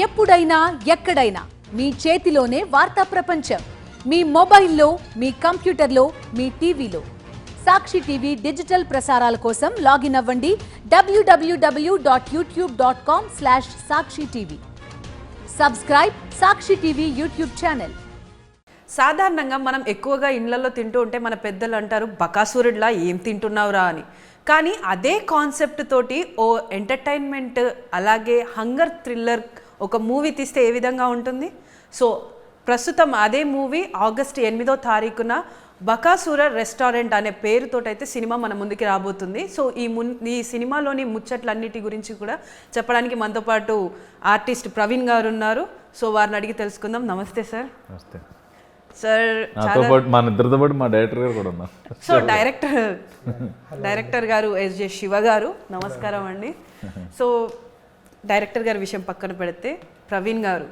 ఎప్పుడైనా ఎక్కడైనా మీ చేతిలోనే వార్తా ప్రపంచం. మీ మొబైల్లో, మీ కంప్యూటర్లో, మీ టీవీలో. సాక్షి టీవీ డిజిటల్ ప్రసారాల కోసం లాగిన్ అవ్వండి www.youtube.com/sakshi-tv. సబ్స్క్రైబ్ సాక్షి టీవీ యూట్యూబ్ ఛానల్. సాధారణంగా మనం ఎక్కువగా ఇళ్లలో తింటూ ఉంటే మన పెద్దలు అంటారు బకాసురుడిలా ఏం తింటున్నావురా అని. కానీ అదే కాన్సెప్ట్ తోటి ఓ ఎంటర్టైన్మెంట్ అలాగే హంగర్ థ్రిల్లర్ ఒక మూవీ తీస్తే ఏ విధంగా ఉంటుంది? సో ప్రస్తుతం అదే మూవీ ఆగస్టు 8వ తారీఖున బకాసుర రెస్టారెంట్ అనే పేరుతోటైతే సినిమా మన ముందుకి రాబోతుంది. సో ఈ సినిమాలోని ముచ్చట్లన్నిటి గురించి కూడా చెప్పడానికి మనతో పాటు ఆర్టిస్ట్ ప్రవీణ్ గారు ఉన్నారు. సో వారిని అడిగి తెలుసుకుందాం. నమస్తే సార్. నమస్తే సార్. మా ఇద్దరితో పాటు మా డైరెక్టర్ గారు కూడా ఉన్నారు. సో డైరెక్టర్ గారు ఎస్జే శివ గారు, నమస్కారం అండి. సో డైరెక్టర్ గారి విషయం పక్కన పెడితే ప్రవీణ్ గారు,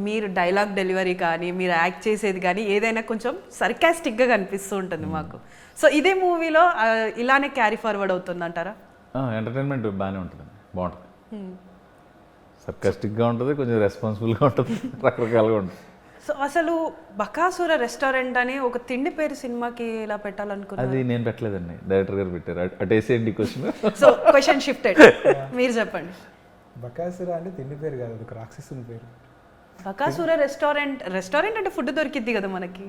మీరు డైలాగ్ డెలివరీ కానీ మీరు యాక్ట్ చేసేది కానీ ఏదైనా కొంచెం సర్కాస్టిక్గా కనిపిస్తూ ఉంటుంది మాకు. సో ఇదే మూవీలో ఇలానే క్యారీ ఫార్వర్డ్ అవుతుంది అంటారా? ఎంటర్టైన్మెంట్ బాగానే ఉంటుంది, బాగుంటుంది, సర్కాస్టిక్గా ఉంటుంది, కొంచెం రెస్పాన్సిబుల్గా ఉంటుంది, రకరకాలుగా ఉంటుంది. సో అసలు బకాసుర రెస్టారెంట్ అని ఒక తిండి పేరు సినిమాకి ఇలా పెట్టాలనుకున్నారు? అది నేను పెట్టలేదండి, డైరెక్టర్ గారు పెట్టారు. అటేసేయండి క్వశ్చన్. సో క్వశ్చన్ షిఫ్టెడ్, మీరు చెప్పండి. బకాసుర అంటే తిండి పేరు కాదు, ఒక రాక్షసుని పేరు. బకాసుర రెస్టారెంట్ అంటే ఫుడ్ దొరికిద్ది కదా మనకి.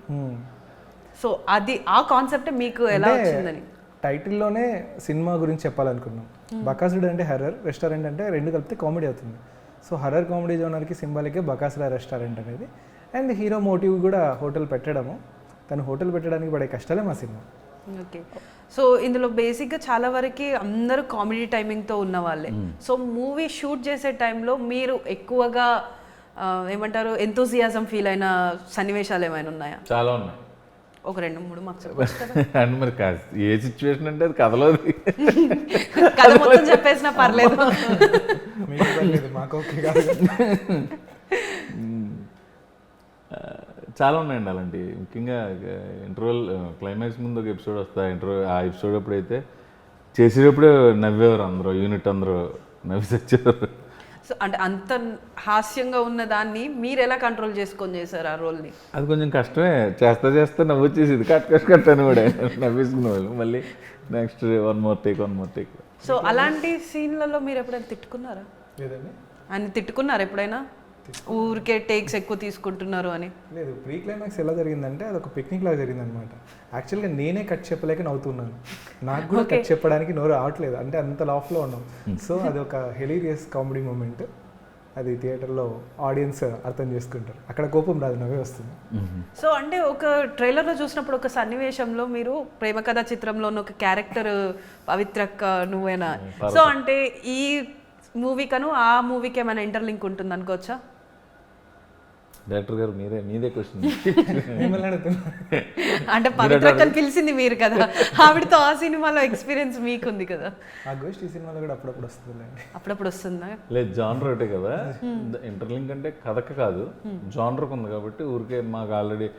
సో అది ఆ కాన్సెప్ట్ మీకు ఎలా వచ్చిందని? టైటిల్లోనే సినిమా గురించి చెప్పాలనుకున్నాం. బకాసురుడు అంటే హర్రర్, రెస్టారెంట్ అంటే రెండు కలిపితే కామెడీ అవుతుంది. సో హర్రర్ కామెడీ జోనర్కి సింబాలికే బకాసుర రెస్టారెంట్ అనేది. అండ్ హీరో మోటివ్ కూడా హోటల్ పెట్టడము. తను హోటల్ పెట్టడానికి పడే కష్టాలే మా సినిమా. ఓకే. సో ఇందులో బేసిక్గా చాలా వరకు అందరూ కామెడీ టైమింగ్తో ఉన్న వాళ్ళే. సో మూవీ షూట్ చేసే టైంలో మీరు ఎక్కువగా ఏమంటారు ఎంతూజియాజం ఫీల్ అయిన సన్నివేశాలు ఏమైనా ఉన్నాయా? చాలా ఉన్నాయి, ఒక 2-3 మాకు చెప్పచ్చు కదా. అండ్ మరి ఏ సిచ్యువేషన్ అంటే అది కథలో కథ మొత్తం చెప్పేసినా పర్లేదు. మాకు ఓకే కాదు. చాలా ఉన్నాయండి అలాంటివి. ముఖ్యంగా ఇంటర్వెల్ క్లైమాక్స్ ముందు ఒక ఎపిసోడ్ వస్తుంది. ఆ ఎపిసోడ్ అప్పుడైతే చేసేటప్పుడే నవ్వేవారు అందరూ, యూనిట్ అందరూ నవ్వి వచ్చేవారు. సో అంటే అంత హాస్యంగా ఉన్న దాన్ని మీరు ఎలా కంట్రోల్ చేసుకొని చేశారు ఆ రోల్ని? అది కొంచెం కష్టమే. చేస్తా నవ్వు వచ్చేసింది, కట్ అని కూడా నవ్వేసుకునే వాళ్ళు. మళ్ళీ next one more take. So అలాంటి సీన్లలో మీరు ఎప్పుడైనా తిట్టుకున్నారా? లేదండి. ఆయన తిట్టుకున్నారు ఎప్పుడైనా? ఊరికే టేక్స్ ఎక్కువ తీసుకుంటున్నారు అని? లేదు. ప్రీ క్లైమాక్స్ ఎలా జరిగిందంటే అది ఒక పిక్నిక్ లాగా జరిగింది అనమాట. యాక్చువల్గా నేనే కట్ చెప్పలేక నవ్వుతున్నాను. నాకు కూడా కట్ చెప్పడానికి నోరు రావట్లేదు, అంటే అంత లాఫ్లో ఉన్నాం. సో అది ఒక హిలీరియస్ కామెడీ మూమెంట్. అది థియేటర్లో ఆడియన్స్ అర్థం చేసుకుంటారు. అక్కడ కోపం రాదు, నవ్వే వస్తుంది. సో అంటే ఒక ట్రైలర్లో చూసినప్పుడు ఒక సన్నివేశంలో మీరు ప్రేమ కథా చిత్రంలో ఉన్న ఒక క్యారెక్టర్ పవిత్రక్క నువ్వేనా, సో అంటే ఈ మూవీకను ఆ మూవీకి ఏమైనా ఇంటర్లింక్ ఉంటుంది అనుకోవచ్చా? డైరెక్టర్ గారు మీదే క్వశ్చన్. అంటే పవిత్రక్కని పిలిచింది మీరు కదా, ఆవిడతో ఆ సినిమాలో ఎక్స్పీరియన్స్ మీకుంది కదా. ఆ గోస్ట్ ఈ సినిమాలో కూడా అప్పుడప్పుడు వస్తుంది. అప్పుడప్పుడు వస్తుందా? లేదు, జానర్ ఒకటే కదా. ఇంటర్లింక్ అంటే కథకు కాదు, జానర్కి ఉంది కాబట్టి. ఊరికే మాకు ఆల్రెడీ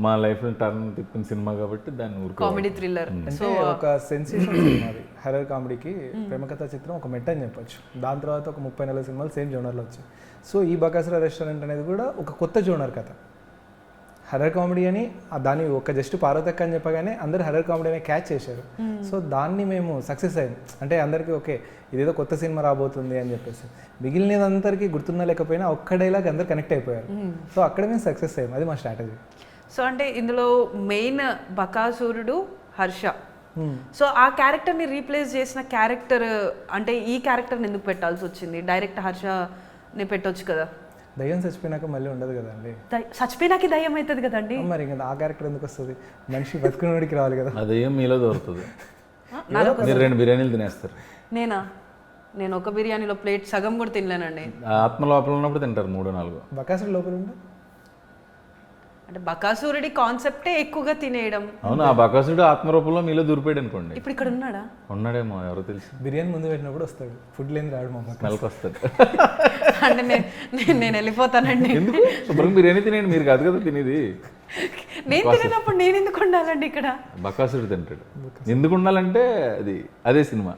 మా లైఫ్లో టర్న్ తిప్పిన సినిమా కాబట్టి దాన్ని ఊరికే కామెడీ థ్రిల్లర్. అంటే ఒక సెన్సేషన్ సినిమా అది. హర్రర్ కామెడీకి ప్రేమకథా చిత్రం ఒక మెట్ అని చెప్పొచ్చు. దాని తర్వాత ఒక 30-40 సినిమాలు సేమ్ జోనర్లో వచ్చాయి. సో ఈ బకాసుర రెస్టారెంట్ అనేది కూడా ఒక కొత్త జోనర్ కథ. హర్రర్ కామెడీ అని దాన్ని ఒక జస్ట్ పార్వతక్క అని చెప్పగానే అందరు హర్రర్ కామెడీ అనే క్యాచ్ చేశారు. సో దాన్ని మేము సక్సెస్ అయ్యాం. అంటే అందరికీ ఓకే ఇదేదో కొత్త సినిమా రాబోతుంది అని చెప్పేసి. మిగిలినదందరికీ గుర్తున్నా లేకపోయినా ఒక్క డైలాగ్ అందరు కనెక్ట్ అయిపోయారు. సో అక్కడ మేము సక్సెస్ అయ్యాం. అది మా స్ట్రాటజీ. సో అంటే ఇందులో మెయిన్ బకాసురుడు హర్ష. సో ఆ క్యారెక్టర్ని రీప్లేస్ చేసిన క్యారెక్టర్ అంటే ఈ క్యారెక్టర్ని ఎందుకు పెట్టాల్సి వచ్చింది? డైరెక్ట్ హర్షని పెట్టొచ్చు కదా. దయ్యం చచ్చిపోయినాక మళ్ళీ ఉండదు కదండి. చచ్చిపోయినాకి దయ్యం అవుతుంది కదండి. మరి ఇంకా ఆ క్యారెక్టర్ ఎందుకు వస్తుంది? మనిషి బతుకున్నవాడికి రావాలి కదా. ఆ దయ్యం మీలో దొరుకుతుంది. మీరు 2 బిర్యానీలు తినేస్తారు. నేను ఒక బిర్యానీలో ప్లేట్ సగం కూడా తినలేనండి. ఆత్మ లోపల ఉన్నప్పుడు తింటారు 3-4. బకాసురుడు లోపల ఉండే అంటే బకాసురుడి కాన్సెప్టే ఎక్కువగా తినేయడం. అవును, ఆ బకాసురుడు ఆత్మరూపంలో మీలో దూరిపోయాడు అనుకోండి. ఇప్పుడు ఇక్కడ ఉన్నాడా? ఉన్నాడేమో, ఎవరో తెలుసు. బిర్యానీ ముందు పెట్టినప్పుడు వస్తాడు, ఫుడ్ లేని రాడు. మా స్మెల్కి వస్తాడు. అంటే నేను వెళ్ళిపోతానండి. ఎందుకు? శుభ్రంగా బిర్యానీ తినేయండి, మీరు కాదు కదా తినేది. నేను తినేటప్పుడు నేను ఎందుకు ఉండాలండి ఇక్కడ? బకాసురుడు తింటాడు. ఎందుకు ఉండాలంటే అదే సినిమా.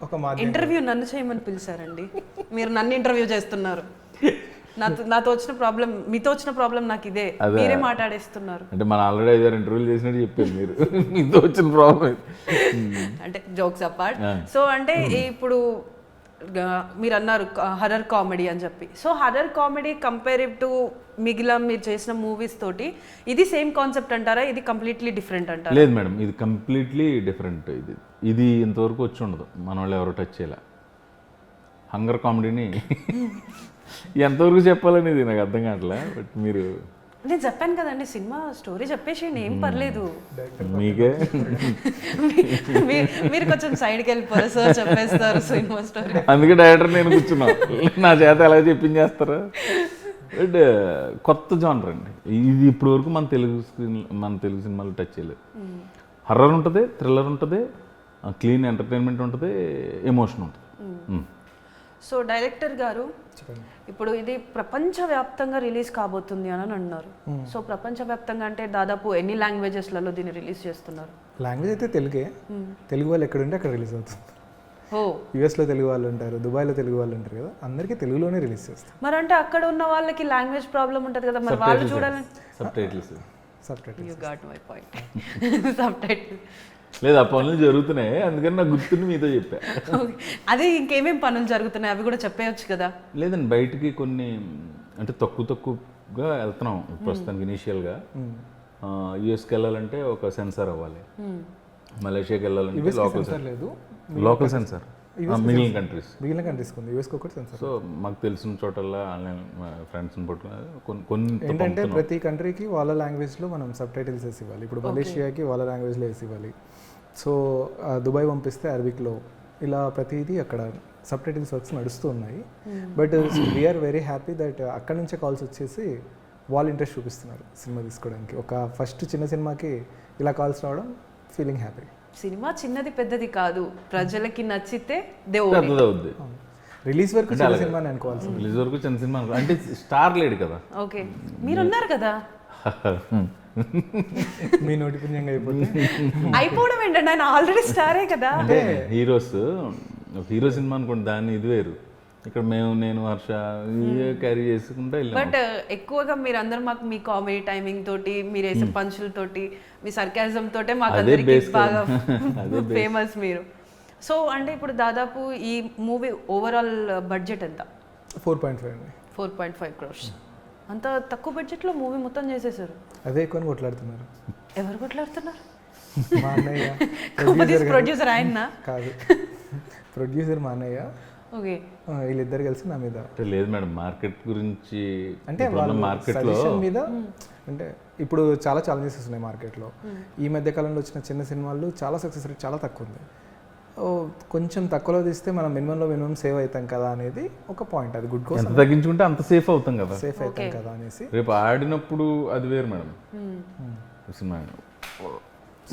ఇంటర్వ్యూ నన్ను చేయమని పిలిచారండి, మీరు నన్ను ఇంటర్వ్యూ చేస్తున్నారు. నాతో వచ్చిన ప్రాబ్లం, మీతో వచ్చిన ప్రాబ్లం నాకు ఇదే, మీరే మాట్లాడేస్తున్నారు. అంటే మనం ఆల్రెడీ 5 ఇంటర్వ్యూలు చేసినట్టు చెప్పారు మీరు, మీతో వచ్చిన ప్రాబ్లం. అంటే జోక్స్ అపార్ట్. సో అంటే ఇప్పుడు మీరు అన్నారు హర్రర్ కామెడీ అని చెప్పి. సో హర్రర్ కామెడీ కంపేరివ్ టు మిగిలిన మీరు చేసిన మూవీస్ తోటి ఇది సేమ్ కాన్సెప్ట్ అంటారా, ఇది కంప్లీట్లీ డిఫరెంట్ అంటారా? లేదు మేడం, ఇది కంప్లీట్లీ డిఫరెంట్. ఇది ఇంతవరకు వచ్చి ఉండదు, మన వాళ్ళు ఎవరు టచ్ చేయాల. హంగర్ కామెడీని ఎంతవరకు చెప్పాలనేది నాకు అర్థం కావట్లే. బట్ మీరు, నేను చెప్పాను కదండి సినిమా స్టోరీ చెప్పేసేయండి, ఏం పర్లేదు. మీకే మీరు కొంచెం సైడ్కి వెళ్ళిపోరు సార్, చెప్పేస్తారు సినిమా స్టోరీ. అందుకే డైరెక్టర్ నేను కూర్చున్నా, నా చేత ఎలా చెప్పించేస్తారు. బట్ కొత్త జానర్ అండి ఇది. ఇప్పటి వరకు మన తెలుగు సినిమాలు టచ్ చేయలేదు. హర్రర్ ఉంటుంది, థ్రిల్లర్ ఉంటుంది, క్లీన్ ఎంటర్టైన్మెంట్ ఉంటుంది, ఎమోషన్ ఉంటుంది. సో డైరెక్టర్ గారు, ఇప్పుడు ఇది ప్రపంచవ్యాప్తంగా రిలీజ్ కాబోతుంది అని అన్నారు. సో ప్రపంచవ్యాప్తంగా అంటే దాదాపు ఎన్ని లాంగ్వేజెస్లలో దీన్ని రిలీజ్ చేస్తున్నారు? లాంగ్వేజ్ అయితే తెలుగే. తెలుగు వాళ్ళు ఎక్కడుంటే అక్కడ రిలీజ్ అవుతుంది. ఓ, యూఎస్లో తెలుగు వాళ్ళు ఉంటారు, దుబాయ్లో తెలుగు వాళ్ళు ఉంటారు కదా, అందరికీ తెలుగులోనే రిలీజ్ చేస్తారు. మరి అంటే అక్కడ ఉన్న వాళ్ళకి లాంగ్వేజ్ ప్రాబ్లం ఉంటుంది కదా, మరి వాళ్ళు చూడాలని sub titles. You got my point. Sub title లేదు, ఆ పనులు జరుగుతున్నాయి, అందుకని నాకు గుర్తుని మీతో చెప్పా. అదే ఇంకేమేం పనులు జరుగుతున్నాయి అవి కూడా చెప్పేయచ్చు కదా. లేదండి, బయటికి కొన్ని అంటే తక్కువగా వెళ్తున్నాం ప్రస్తుతానికి. ఇనీషియల్గా యూఎస్కి వెళ్ళాలంటే ఒక సెన్సార్ అవ్వాలి, మలేషియాకి వెళ్ళాలంటే లోకల్ సెన్సార్, మిగిలిన కంట్రీస్ ఉంది. యూఎస్కి ఒకటి సెన్సార్. సో మాకు తెలిసిన చోటల్లా ఆన్లైన్ ఫ్రెండ్స్ని పట్టుకుని కొన్ని ఏంటంటే ప్రతి కంట్రీకి వాళ్ళ లాంగ్వేజ్లో మనం సబ్ టైటిల్స్ వేసి ఇవ్వాలి. ఇప్పుడు మలేషియాకి వాళ్ళ లాంగ్వేజ్లో వేసి ఇవ్వాలి. సో దుబాయ్ పంపిస్తే అరబిక్లో, ఇలా ప్రతిదీ అక్కడ సబ్ టైటిల్స్ వర్క్స్ నడుస్తూ ఉన్నాయి. But we are very happy that అక్కడ నుంచే కాల్స్ వచ్చేసి వాళ్ళు ఇంట్రెస్ట్ చూపిస్తున్నారు సినిమా తీసుకోవడానికి. ఒక ఫస్ట్ చిన్న సినిమాకి ఇలా కాల్స్ రావడం ఫీలింగ్ హ్యాపీ. సినిమా చిన్నది పెద్దది కాదు, ప్రజలకి నచ్చితే అవుద్ది. రిలీజ్ వరకు చిన్న సినిమా అనుకోవాలి. రిలీజ్ వరకు చిన్న సినిమా అంటే స్టార్ లేడు కదా. ఓకే, మీరున్నారు కదా. మీ నోటిపుణ్యంగా అయిపోవడం ఏంటంటే ఆయన ఆల్రెడీ స్టారే కదా. అంటే హీరో సినిమా అనుకోండి, దాన్ని ఇది వేరు. ఇక్కడ నేను హర్ష క్యారీ చేసుకుంటా వెళ్ళాం. బట్ ఎక్కువగా మీరు అందరూ మాకు మీ కామెడీ టైమింగ్ తోటి, మీరు వేసే పంచుల తోటి, మీ సర్కాజం తోటే మాకు అందరికి బాగా ఫేమస్ మీరు. సో అంటే ఇప్పుడు దాదాపు ఈ మూవీ ఓవరాల్ బడ్జెట్ ఎంత? 4.5 అండి. 4.5 crores. అంత తక్కువ బడ్జెట్లో మూవీ మొత్తం చేసేసారు. అదే ఎక్కువ కొట్లాడుతున్నారు. ఎవరు కొట్లాడుతున్నారు? మా అన్నయ్య. ప్రొడ్యూసర్ ఆయన కాదు, ప్రొడ్యూసర్ మా అన్నయ్య. ఓకే, వీళ్ళిద్దరు కలిసి నా మీద. లేదు మేడం, మార్కెట్ గురించి అంటే మార్కెట్లో మీద, అంటే ఇప్పుడు చాలా ఛాలెంజెస్ ఉన్నాయి మార్కెట్లో. ఈ మధ్య కాలంలో వచ్చిన చిన్న సినిమాలు చాలా సక్సెస్ రేట్ చాలా తక్కువ ఉంది. కొంచెం తక్కువలో తీస్తే మనం మినిమం సేవ్ అవుతాం కదా అనేది ఒక పాయింట్. అది గుడ్ కోసం తగ్గించుకుంటే అంత సేఫ్ అవుతాం కదా, సేఫ్ అవుతాం కదా అనేసి. రేపు ఆడినప్పుడు అది వేరు మేడం. సినిమా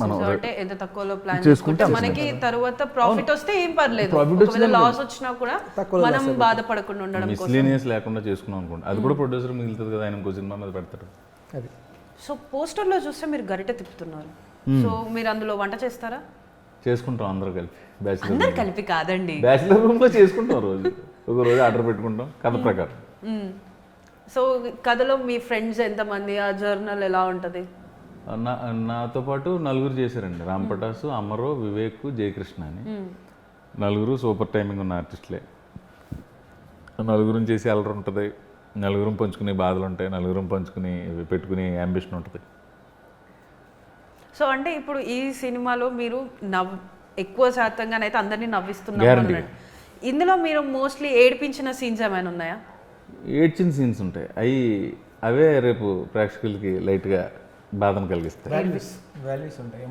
మనం అంటే ఎంత తక్కువలో ప్లాన్ చేసుకుంటే మనకి తర్వాత ప్రాఫిట్ వస్తే ఏం పర్లేదు, ఒకవేళ లాస్ వచ్చినా కూడా మనం బాధపడకుండా ఉండడం కోసం మిస్లీనియస్ లేకుండా చేసుకున్నాం అనుకోండి, అది కూడా ప్రొడ్యూసర్ మిగులుతుంది కదా, ఆయన ఇంకో సినిమా మీద పెడతారు. అది. సో పోస్టర్ లో చూస్తే మీరు గరిటె తిప్పుతున్నారు. సో మీరు అందులో వంట చేస్తారా? చేసుకుంటాం అందరూ కలిపి. అందరు కలిపి కాదండి, బ్యాచిలర్ రూమ్ లో చేసుకుంటాం. ఒక రోజు ఆర్డర్ పెట్టుకుంటాం కథ ప్రకారం. సో కథలో మీ ఫ్రెండ్స్ ఎంతమంది, ఆ జర్నల్ ఎలా ఉంటుంది? నాతో పాటు 4 చేశారండి. రామ్ పటాసు, అమరో, వివేక్, జయకృష్ణ అని 4 సూపర్ టైమింగ్ ఉన్న ఆర్టిస్టులే. 4 చేసి అలర్ ఉంటుంది, 4 పంచుకునే బాధలు ఉంటాయి, 4 పంచుకుని పెట్టుకునే అంబిషన్ ఉంటుంది. సో అంటే ఇప్పుడు ఈ సినిమాలో మీరు ఎక్కువ శాతంగానైతే అందరినీ నవ్విస్తున్నారు. ఇందులో మీరు మోస్ట్లీ ఏడిపించిన సీన్స్ ఏమైనా ఉన్నాయా? ఏడ్చిన సీన్స్ ఉంటాయి, అవే రేపు ప్రేక్షకులకి లైట్గా బాధను కలిగిస్తాయి. వాల్యూస్ ఉంటాయి,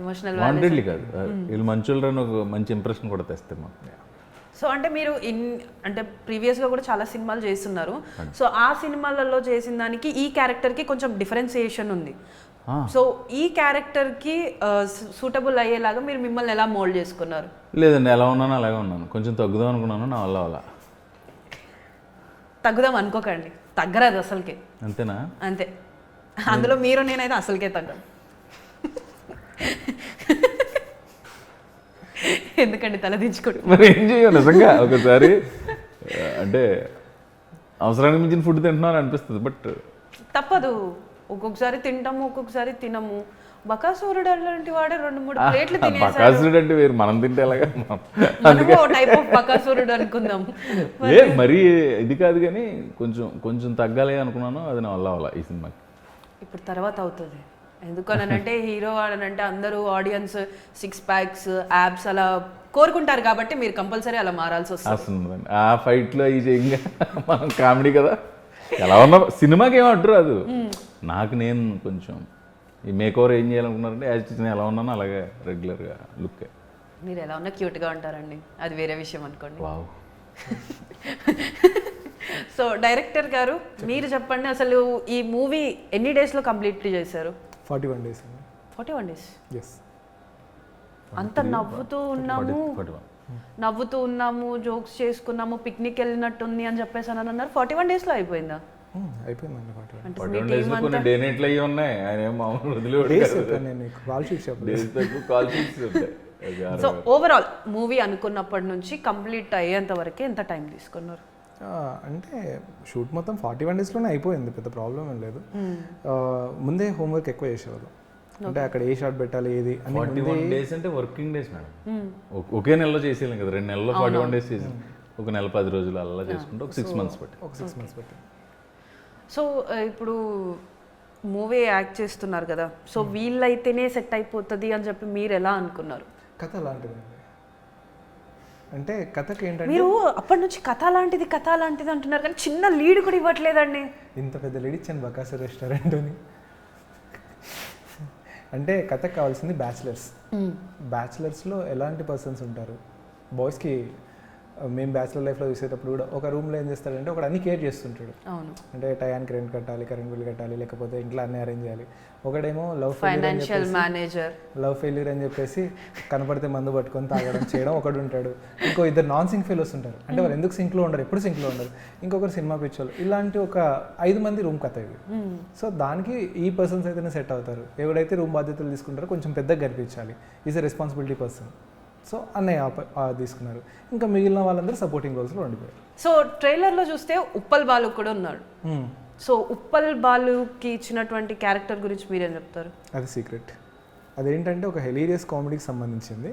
ఎమోషనల్ వాంటెడ్లీ కాదు, వీళ్ళు మంచోళ్ళని ఒక మంచి ఇంప్రెషన్ కూడా తెస్తాయి మాకు. సో అంటే మీరు అంటే ప్రీవియస్గా కూడా చాలా సినిమాలు చేస్తున్నారు. సో ఆ సినిమాలలో చేసిన దానికి ఈ క్యారెక్టర్కి కొంచెం డిఫరెన్సియేషన్ ఉంది. సో ఈ క్యారెక్టర్కి సూటబుల్ అయ్యేలాగా మీరు మిమ్మల్ని ఎలా మోల్డ్ చేసుకున్నారు? లేదండి, ఎలా ఉన్నాను అలాగే ఉన్నాను. కొంచెం తగ్గుదాం అనుకున్నాను, నా వల్ల అలా. తగ్గుదాం అనుకోకండి, తగ్గరాదు అసలుకే. అంతేనా? అంతే. అందులో మీరు నేనైతే అసలుకే తగ్గను. ఎందుకండి తలదించుకోండి. మరి ఏం చేయాలి నిజంగా ఒకసారి. అంటే అవసరానికి మించిన ఫుడ్ తింటున్నాను అనిపిస్తుంది. బట్ తప్పదు, ఒక్కొక్కసారి తింటాము ఒక్కొక్కసారి తినము. బకాసురుడు అలాంటి వాడే 2-3 ప్లేట్లు తినేసాడు. బకాసురుడు అంటే వేరు, మనం తింటే ఎలాగా. మనము టైప్ ఆఫ్ బకాసురుడు అనుకుందాం. మరీ ఇది కాదు కానీ కొంచెం తగ్గాలి అనుకున్నాను, అది నా వల్ల అవ్వాలి ఈ సినిమాకి. ఇప్పుడు తర్వాత అవుతుంది. ఎందుకనంటే హీరో ఆడనంటే అందరూ ఆడియన్స్ 6 ప్యాక్స్ యాబ్స్ అలా కోరుకుంటారు కాబట్టి మీరు కంపల్సరీ అలా మారాల్సి వస్తుంది. అసలు ఆ ఫైట్లో అవి చేయంగా మనం కామెడీ కదా, ఎలా ఉన్నా సినిమాకి ఏమో అడ్డు రాదు. నాకు నేను కొంచెం ఈ మేక్ ఓవర్ ఏం చేయాలనుకున్నారంటే యాజ్ నేను ఎలా ఉన్నానో అలాగే రెగ్యులర్గా లుక్. మీరు ఎలా ఉన్నా క్యూట్గా ఉంటారండి, అది వేరే విషయం అనుకోండి. వావ్. సో డైరెక్టర్ గారు మీరు చెప్పండి, అసలు ఈ మూవీ ఎన్ని డేస్లో కంప్లీట్ చేశారు? 41 days. 41 days. ఎస్. అంత నవ్వుతూ ఉన్నాము జోక్స్ చేసుకున్నాము, పిక్నిక్ వెళ్ళినట్టుంది అని చెప్పేసి అని అన్నారు. 41 daysలో అయిపోయిందా? అయిపోయిందండి. 41 అంటే 41 days కొన్ని డే నైట్లు అయ్యి ఉన్నాయి. ఆయన ఏం మామూలు డేస్ చెప్పాను నేను మీకు, కాల్ షీట్స్ చెప్పలేదు. కాల్ షీట్స్ ఉంటాయి. సో ఓవరాల్ మూవీ అనుకున్నప్పటి నుంచి కంప్లీట్ అయ్యేంత వరకు ఎంత టైం తీసుకున్నారు? అంటే షూట్ మొత్తం 41 daysలోనే అయిపోయింది, పెద్ద ప్రాబ్లం ఏం లేదు. ముందే హోంవర్క్ ఎక్కువ చేసేవాళ్ళు, అంటే అక్కడ ఏ షాట్ పెట్టాలి ఏది అని. 41 days అంటే వర్కింగ్ డేస్ మేడం. ఒకే నెలలో చేసేయాలి కదా, 2 నెలల్లో 41 days చేసి ఒక నెల 10 రోజులు అలా చేసుకుంటే ఒక 6 months పట్టి. ఒక 6 months పట్టి. సో ఇప్పుడు మూవీ యాక్ట్ చేస్తున్నారు కదా, సో వీళ్ళైతేనే సెట్ అయిపోతుంది అని చెప్పి మీరు ఎలా అనుకున్నారు? కథ లాంటిదండి, అంటే కథకి ఏంటంటే మీరు అప్పటి నుంచి కథ లాంటిది అంటున్నారు కానీ చిన్న లీడ్ కూడా ఇవ్వట్లేదండి. ఇంత పెద్ద లీడ్ ఇచ్చాను బకాసు రెస్టారెంట్ అని. అంటే కథకు కావాల్సింది బ్యాచిలర్స్లో ఎలాంటి పర్సన్స్ ఉంటారు. బాయ్స్కి మేము బ్యాచిలర్ లైఫ్లో చూసేటప్పుడు కూడా ఒక రూమ్లో ఏం చేస్తాడంటే ఒకడు అన్ని కేర్ చేస్తుంటాడు. అవును, అంటే టయానికి రెంట్ కట్టాలి, కరెంట్ బిల్ కట్టాలి, లేకపోతే ఇంట్లో అన్నీ అరేంజ్ చేయాలి. ఒకడేమో ఫైనాన్షియల్ మేనేజర్, లవ్ ఫెయిల్యూర్ అని చెప్పేసి కనపడితే మందు పట్టుకొని తాగడం చేయడం ఒకడు ఉంటాడు. ఇంకో 2 నాన్ సింక్ ఫెయిల్స్ ఉంటారు, అంటే వాళ్ళు ఎందుకు సింక్లో ఉండరు, ఎప్పుడు సింక్లో ఉండరు. ఇంకొకరు సినిమా పిచ్చోళ్ళు. ఇలాంటి ఒక 5 మంది రూమ్ కథ ఇది. సో దానికి ఈ పర్సన్స్ అయితేనే సెట్ అవుతారు. ఎవడైతే రూమ్ బాధ్యతలు తీసుకుంటారో కొంచెం పెద్దగా కనిపించాలి, is a responsibility person. So అన్నయ్య తీసుకున్నారు, ఇంకా మిగిలిన వాళ్ళందరూ సపోర్టింగ్ రోల్స్లో ఉండిపోయారు. సో ట్రైలర్లో చూస్తే ఉప్పల్ బాలు కూడా ఉన్నాడు. సో ఉప్పల్ బాలుకి ఇచ్చినటువంటి క్యారెక్టర్ గురించి మీరేం చెప్తారు? అది సీక్రెట్. అదేంటంటే ఒక హెలీరియస్ కామెడీకి సంబంధించింది.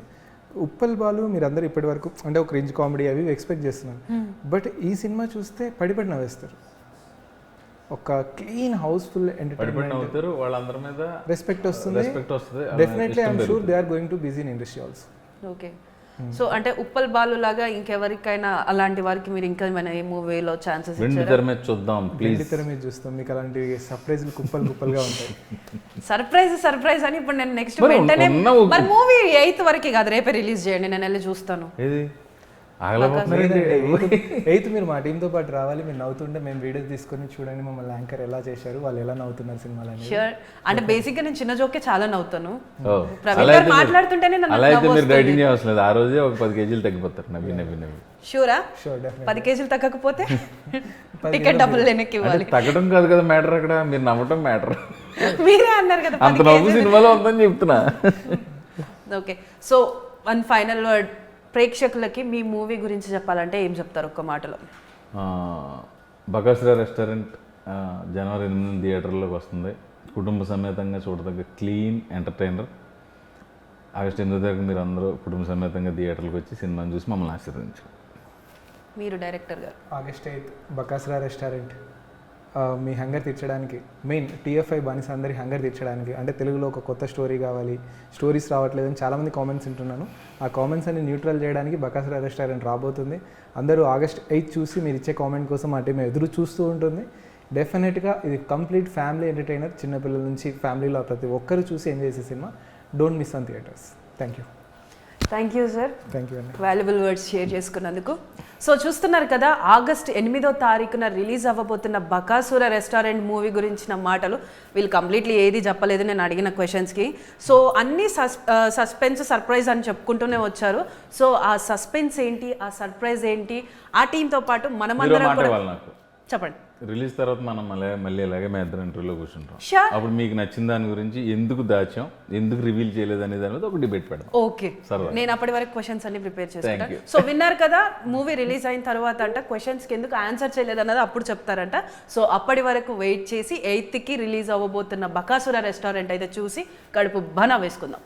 ఉప్పల్ బాలు మీరందరూ ఇప్పటి వరకు అంటే ఒక రేంజ్ కామెడీ అవి ఎక్స్పెక్ట్ చేస్తున్నారు, బట్ ఈ సినిమా చూస్తే పడిపడి నవ్వేస్తారు. ఒక క్లీన్ హౌస్ఫుల్ ఎంటర్టైన్మెంట్ అవుతారు, వాళ్ళందరి మీద రెస్పెక్ట్ వస్తుంది. Definitely I'm sure they are going to busy in industry also. Okay, so అంటే ఉప్పల్ బాలు లాగా ఇంకెవరికైనా అలాంటి వారికి మీరు ఇంకా ఏమైనా ఏ మూవీలో ఛాన్సెస్ చూద్దాం ప్లీజ్? తెర మీద చూస్తాం, మీకు అలాంటి సర్ప్రైజ్లు కుప్పలుగా ఉంటాయి. సర్ప్రైజ్ అని ఇప్పుడు నేను నెక్స్ట్ వెంటనే మరి మూవీ 8th వరకే కాదు, రేపే రిలీజ్ చేయండి, నేను వెళ్ళి చూస్తాను. ఎయిత్ మీరు మా టీంతో పాటు రావాలి, మీరు నవ్వుతుంటే మేము వీడియోస్ తీసుకొని చూడండి మమ్మల్ని యాంకర్ ఎలా చేశారు, వాళ్ళు ఎలా నవ్వుతున్నారు సినిమాలో. అంటే బేసిక్ గా నేను చిన్న జోకే చాలా నవ్వుతాను, ప్రవీణ్ గారు మాట్లాడుతుంటేనే అలా అయితే మీరు డైటింగ్ చేయవలసిన లేదు, ఆ రోజే ఒక 10 kgs తగ్గిపోతారు. నవ్వి షూరా? షూర్, 10 kgs తగ్గకపోతే టికెట్ డబ్బులు వెనక్కి ఇవ్వాలి. తగ్గడం కాదు కదా మ్యాటర్, అక్కడ మీరు నవ్వటం మ్యాటర్. మీరే అన్నారు కదా అంత నవ్వు సినిమాలో ఉందని చెప్తున్నా. Okay, so one final word ప్రేక్షకులకి మీ మూవీ గురించి చెప్పాలంటే ఏం చెప్తారు ఒక్క మాటలో? బకాసుర రెస్టారెంట్ January 8 థియేటర్లోకి వస్తుంది. కుటుంబ సమేతంగా చూడదగ్గ క్లీన్ ఎంటర్టైనర్. August 8 మీరు అందరూ కుటుంబ సమేతంగా థియేటర్లకు వచ్చి సినిమాని చూసి మమ్మల్ని ఆశీర్వదించారు. మీరు డైరెక్టర్ గారు? August 8 బకాసుర రెస్టారెంట్ మీ హంగర్ తీర్చడానికి, మెయిన్ TFI బానిస అందరి హంగర్ తీర్చడానికి, అంటే తెలుగులో ఒక కొత్త స్టోరీ కావాలి, స్టోరీస్ రావట్లేదని చాలామంది కామెంట్స్ వింటున్నాను. ఆ కామెంట్స్ అన్ని న్యూట్రల్ చేయడానికి బకాసుర రెస్టారెంట్ రాబోతుంది. అందరూ August 8 చూసి మీరు ఇచ్చే కామెంట్ కోసం మా టీం ఎదురు చూస్తూ ఉంటుంది. డెఫినెట్గా ఇది కంప్లీట్ ఫ్యామిలీ ఎంటర్టైనర్, చిన్నపిల్లల నుంచి ఫ్యామిలీలో ప్రతి ఒక్కరు చూసి ఎంజాయ్ చేసే సినిమా. Don't miss on theatres. Thank you sir, thank you అండి, వాల్యుబుల్ వర్డ్స్ షేర్ చేసుకున్నందుకు. సో చూస్తున్నారు కదా, August 8 రిలీజ్ అవ్వబోతున్న బకాసుర రెస్టారెంట్ మూవీ గురించిన మాటలు. వీళ్ళు కంప్లీట్లీ ఏది చెప్పలేదు నేను అడిగిన క్వశ్చన్స్కి. సో అన్ని సస్పెన్స్ సర్ప్రైజ్ అని చెప్పుకుంటూనే వచ్చారు. సో ఆ సస్పెన్స్ ఏంటి, ఆ సర్ప్రైజ్ ఏంటి, ఆ టీంతో పాటు మనమందరం కూడా చెప్పండి. రిలీజ్ తర్వాత మనం మళ్ళీ ఇలాగే మేము ఇద్దరు ఇంటర్వ్యూలో కూర్చుంటాం. Sure. అప్పుడు మీకు నచ్చిన దాని గురించి ఎందుకు దాచాం, ఎందుకు రివీల్ చేయలేదు అనే దాని మీద ఒక డిబేట్ పెడదాం. ఓకే, సరదా. నేను అప్పటి వరకు క్వశ్చన్స్ అన్ని ప్రిపేర్ Thank చేసుకుంటాను. you. సో విన్నారు కదా, మూవీ రిలీజ్ అయిన తర్వాత అంట క్వశ్చన్స్కి ఎందుకు ఆన్సర్ చేయలేదు అన్నది అప్పుడు చెప్తారంట. సో అప్పటి వరకు వెయిట్ చేసి 8th రిలీజ్ అవ్వబోతున్న బకాసుర రెస్టారెంట్ అయితే చూసి కడుపు బనా వేసుకుందాం.